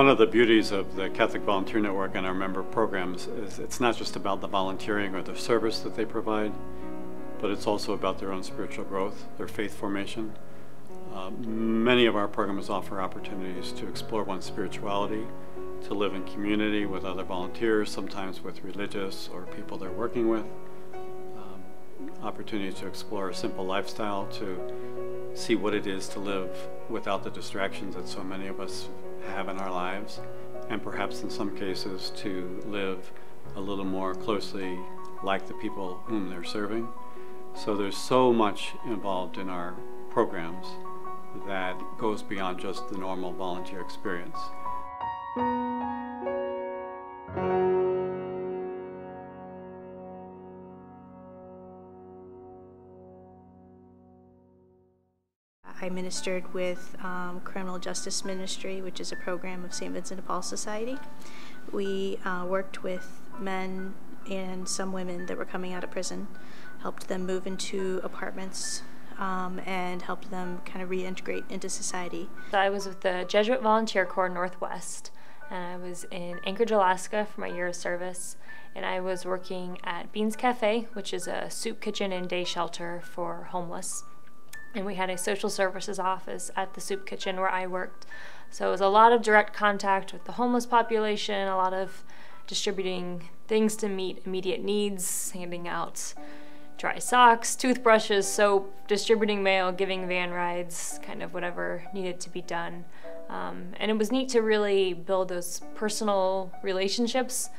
One of the beauties of the Catholic Volunteer Network and our member programs is it's not just about the volunteering or the service that they provide, but it's also about their own spiritual growth, their faith formation. Many of our programs offer opportunities to explore one's spirituality, to live in community with other volunteers, sometimes with religious or people they're working with. Opportunities to explore a simple lifestyle, to see what it is to live without the distractions that so many of us have in our lives, and perhaps in some cases to live a little more closely like the people whom they're serving. So there's so much involved in our programs that goes beyond just the normal volunteer experience. I ministered with Criminal Justice Ministry, which is a program of St. Vincent de Paul Society. We worked with men and some women that were coming out of prison, helped them move into apartments, and helped them kind of reintegrate into society. So I was with the Jesuit Volunteer Corps Northwest, and I was in Anchorage, Alaska for my year of service, and I was working at Beans Cafe, which is a soup kitchen and day shelter for homeless. And we had a social services office at the soup kitchen where I worked. So it was a lot of direct contact with the homeless population, a lot of distributing things to meet immediate needs, handing out dry socks, toothbrushes, soap, distributing mail, giving van rides, kind of whatever needed to be done. And it was neat to really build those personal relationships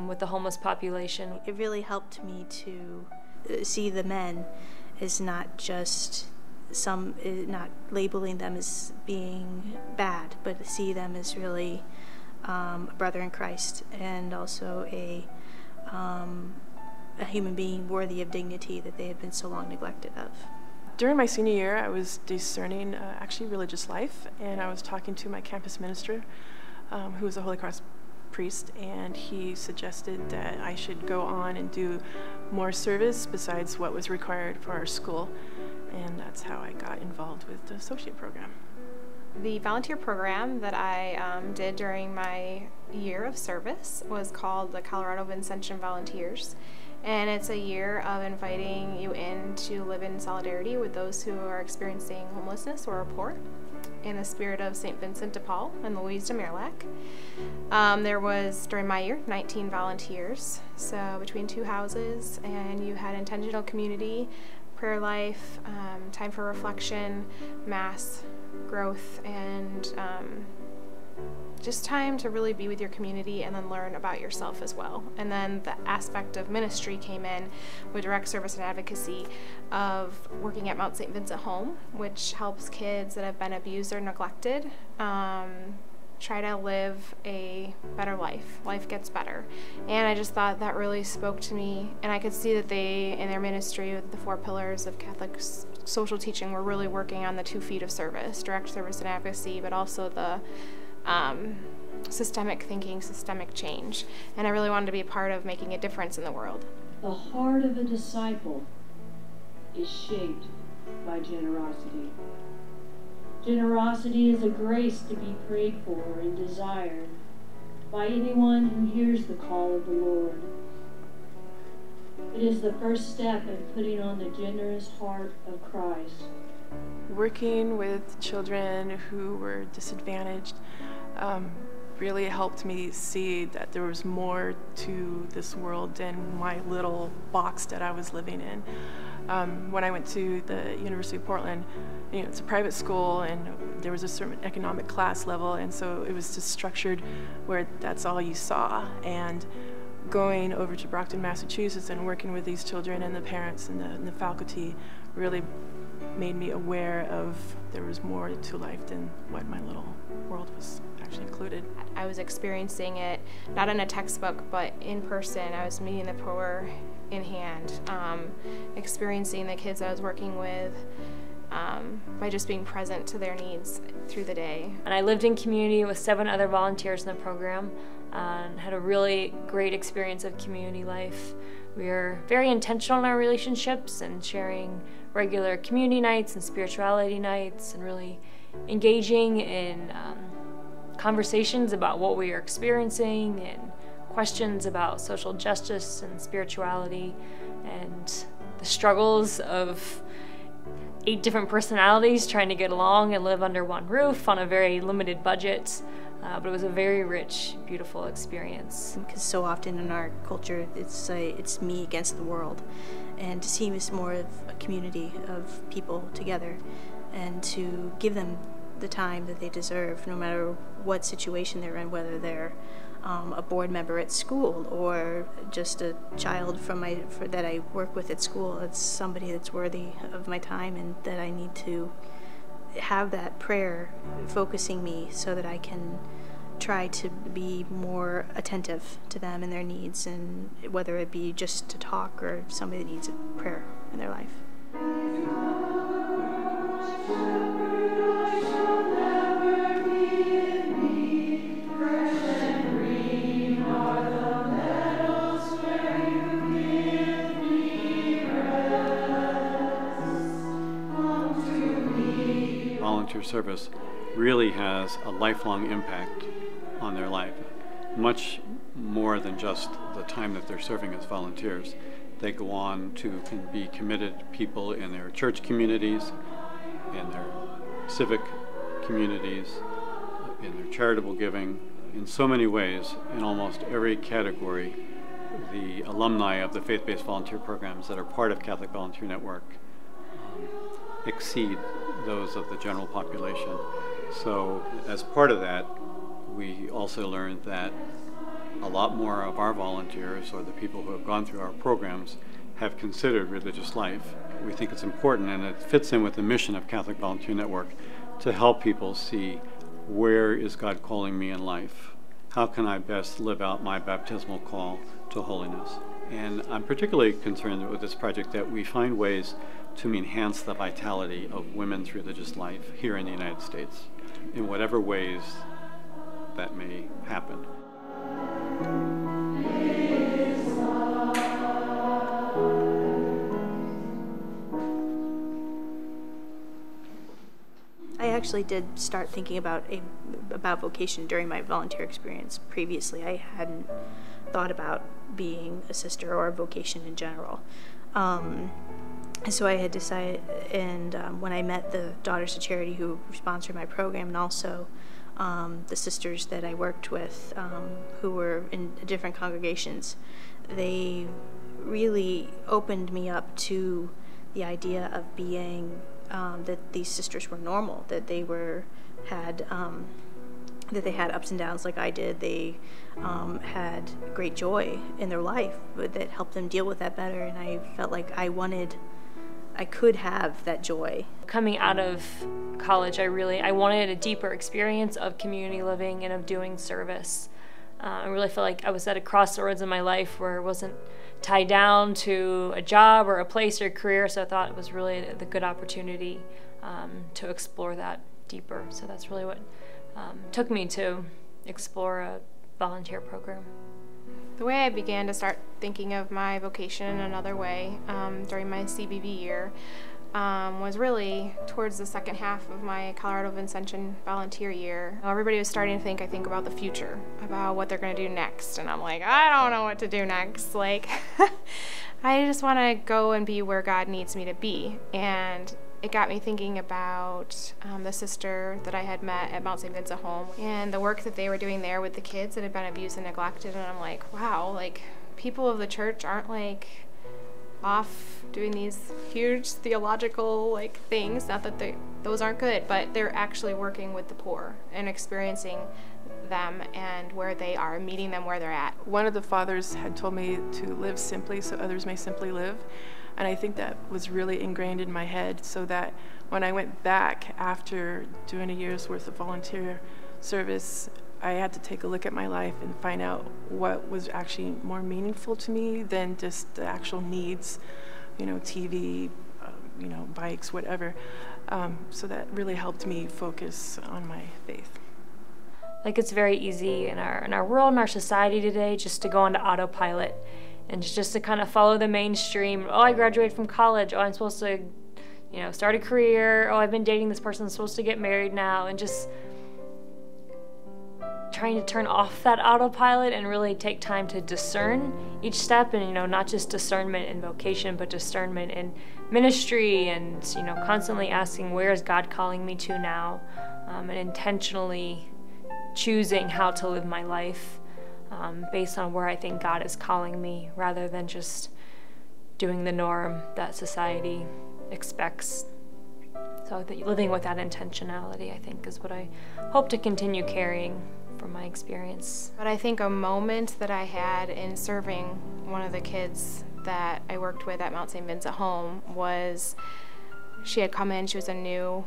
with the homeless population. It really helped me to see the men as not just not labeling them as being bad, but see them as really a brother in Christ, and also a human being worthy of dignity that they had been so long neglected of. During my senior year, I was discerning actually religious life, and I was talking to my campus minister, who was a Holy Cross priest, and he suggested that I should go on and do more service besides what was required for our school, and that's how I got involved with the associate program. The volunteer program that I did during my year of service was called the Colorado Vincentian Volunteers, and it's a year of inviting you in to live in solidarity with those who are experiencing homelessness or are poor, in the spirit of St. Vincent de Paul and Louise de Merlac. There was, during my year, 19 volunteers, so between two houses, and you had intentional community, prayer life, time for reflection, mass, growth, and just time to really be with your community and then learn about yourself as well. And then the aspect of ministry came in with direct service and advocacy of working at Mount St. Vincent Home, which helps kids that have been abused or neglected try to live a better life. Life gets better. And I just thought that really spoke to me, and I could see that they, in their ministry with the 4 pillars of Catholic social teaching, were really working on the 2 feet of service, direct service and advocacy, but also the systemic thinking, systemic change. And I really wanted to be a part of making a difference in the world. The heart of a disciple is shaped by generosity. Generosity is a grace to be prayed for and desired by anyone who hears the call of the Lord. It is the first step in putting on the generous heart of Christ. Working with children who were disadvantaged really helped me see that there was more to this world than my little box that I was living in. When I went to the University of Portland, it's a private school, and there was a certain economic class level, and so it was just structured where that's all you saw. And going over to Brockton, Massachusetts, and working with these children and the parents and the faculty really made me aware of there was more to life than what my little world was actually included. I was experiencing it not in a textbook, but in person. I was meeting the poor in hand, experiencing the kids I was working with by just being present to their needs through the day. And I lived in community with 7 other volunteers in the program and had a really great experience of community life. We were very intentional in our relationships and sharing regular community nights and spirituality nights, and really engaging in conversations about what we are experiencing and questions about social justice and spirituality and the struggles of 8 different personalities trying to get along and live under one roof on a very limited budget. But it was a very rich, beautiful experience. Because so often in our culture, it's me against the world. And to see this more of a community of people together and to give them the time that they deserve, no matter what situation they're in, whether they're a board member at school or just a child that I work with at school. It's somebody that's worthy of my time and that I need to have that prayer focusing me so that I can try to be more attentive to them and their needs, and whether it be just to talk or somebody that needs a prayer in their life. Volunteer service really has a lifelong impact on their life, much more than just the time that they're serving as volunteers. They go on to be committed people in their church communities, in their civic communities, in their charitable giving, in so many ways, in almost every category. The alumni of the faith-based volunteer programs that are part of Catholic Volunteer Network exceed those of the general population. So as part of that, we also learned that a lot more of our volunteers, or the people who have gone through our programs, have considered religious life. We think it's important, and it fits in with the mission of Catholic Volunteer Network to help people see, where is God calling me in life? How can I best live out my baptismal call to holiness? And I'm particularly concerned with this project that we find ways to enhance the vitality of women's religious life here in the United States, in whatever ways that may happen. I actually did start thinking about vocation during my volunteer experience. Previously, I hadn't thought about being a sister or a vocation in general. So I had decided, and when I met the Daughters of Charity who sponsored my program, and also the sisters that I worked with who were in different congregations, they really opened me up to the idea of being, that these sisters were normal, that they had ups and downs like I did. They had great joy in their life, but that helped them deal with that better, and I felt like I could have that joy. Coming out of college, I wanted a deeper experience of community living and of doing service. I really felt like I was at a crossroads in my life where I wasn't tied down to a job or a place or a career, so I thought it was really the good opportunity to explore that deeper. So that's really what took me to explore a volunteer program. The way I began to start thinking of my vocation in another way during my CBV year was really towards the second half of my Colorado Vincentian volunteer year. Everybody was starting to think about the future, about what they're going to do next, and I'm like, I don't know what to do next. Like, I just want to go and be where God needs me to be. And it got me thinking about the sister that I had met at Mount St. Vincent Home and the work that they were doing there with the kids that had been abused and neglected. And I'm like, wow, like, people of the church aren't like off doing these huge theological like things. Not that those aren't good, but they're actually working with the poor and experiencing them and where they are, meeting them where they're at. One of the fathers had told me to live simply so others may simply live. And I think that was really ingrained in my head, so that when I went back after doing a year's worth of volunteer service, I had to take a look at my life and find out what was actually more meaningful to me than just the actual needs, TV, bikes, whatever. So that really helped me focus on my faith. Like, it's very easy in our world, in our society today, just to go into autopilot and just to kind of follow the mainstream. Oh, I graduated from college. Oh, I'm supposed to, start a career. Oh, I've been dating this person. I'm supposed to get married now. And just trying to turn off that autopilot and really take time to discern each step, and not just discernment in vocation, but discernment in ministry, and constantly asking, where is God calling me to now, and intentionally choosing how to live my life based on where I think God is calling me, rather than just doing the norm that society expects. So living with that intentionality, I think, is what I hope to continue carrying from my experience. But I think a moment that I had in serving one of the kids that I worked with at Mount St. Vincent Home was, she had come in, she was a new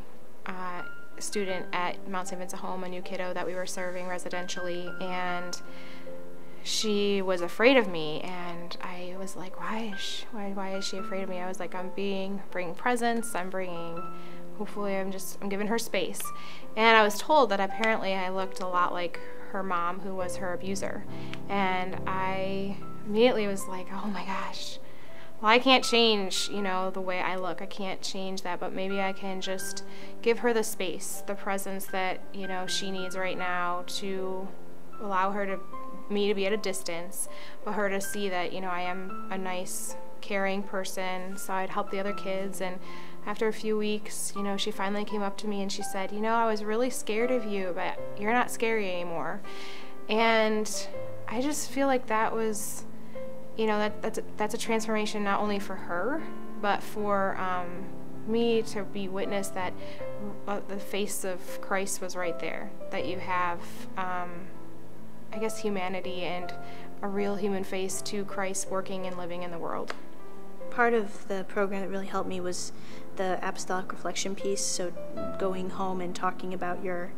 student at Mount St. Vincent Home, a new kiddo that we were serving residentially, and she was afraid of me, and I was like, why is she afraid of me? I was like, I'm bringing presents, hopefully I'm giving her space. And I was told that apparently I looked a lot like her mom, who was her abuser. And I immediately was like, oh my gosh, well, I can't change, the way I look. I can't change that, but maybe I can just give her the space, the presence that, she needs right now, to allow me to be at a distance, but her to see that, I am a nice, caring person. So I'd help the other kids, and after a few weeks, she finally came up to me and she said, I was really scared of you, but you're not scary anymore. And I just feel like that was, that's a transformation not only for her, but for me to be witness that the face of Christ was right there, that you have, I guess, humanity and a real human face to Christ working and living in the world. Part of the program that really helped me was the apostolic reflection piece, so going home and talking about your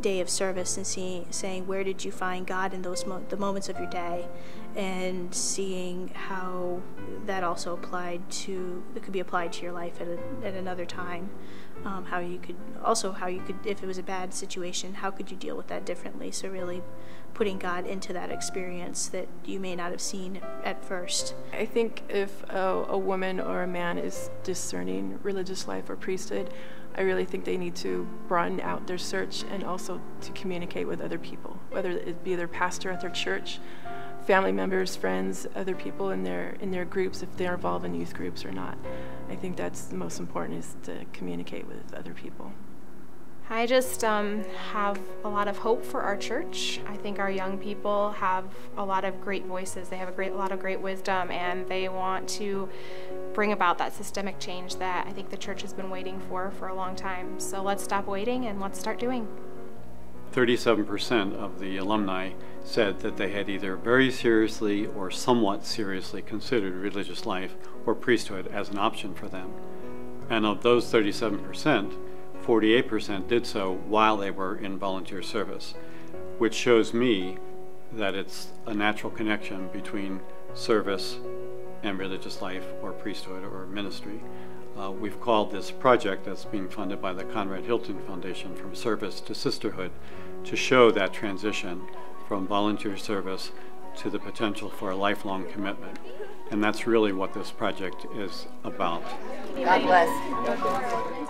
day of service and saying where did you find God in those the moments of your day, and seeing how that also could be applied to your life at another time. How you could, if it was a bad situation, how could you deal with that differently? So really putting God into that experience that you may not have seen at first. I think if a woman or a man is discerning religious life or priesthood, I really think they need to broaden out their search, and also to communicate with other people, whether it be their pastor at their church, family members, friends, other people in their groups, if they're involved in youth groups or not. I think that's the most important, is to communicate with other people. I just have a lot of hope for our church. I think our young people have a lot of great voices. They have a lot of great wisdom, and they want to bring about that systemic change that I think the church has been waiting for a long time. So let's stop waiting and let's start doing. 37% of the alumni said that they had either very seriously or somewhat seriously considered religious life or priesthood as an option for them. And of those 37%, 48% did so while they were in volunteer service, which shows me that it's a natural connection between service and religious life or priesthood or ministry. We've called this project, that's being funded by the Conrad Hilton Foundation, From Service to Sisterhood, to show that transition from volunteer service to the potential for a lifelong commitment. And that's really what this project is about. God bless.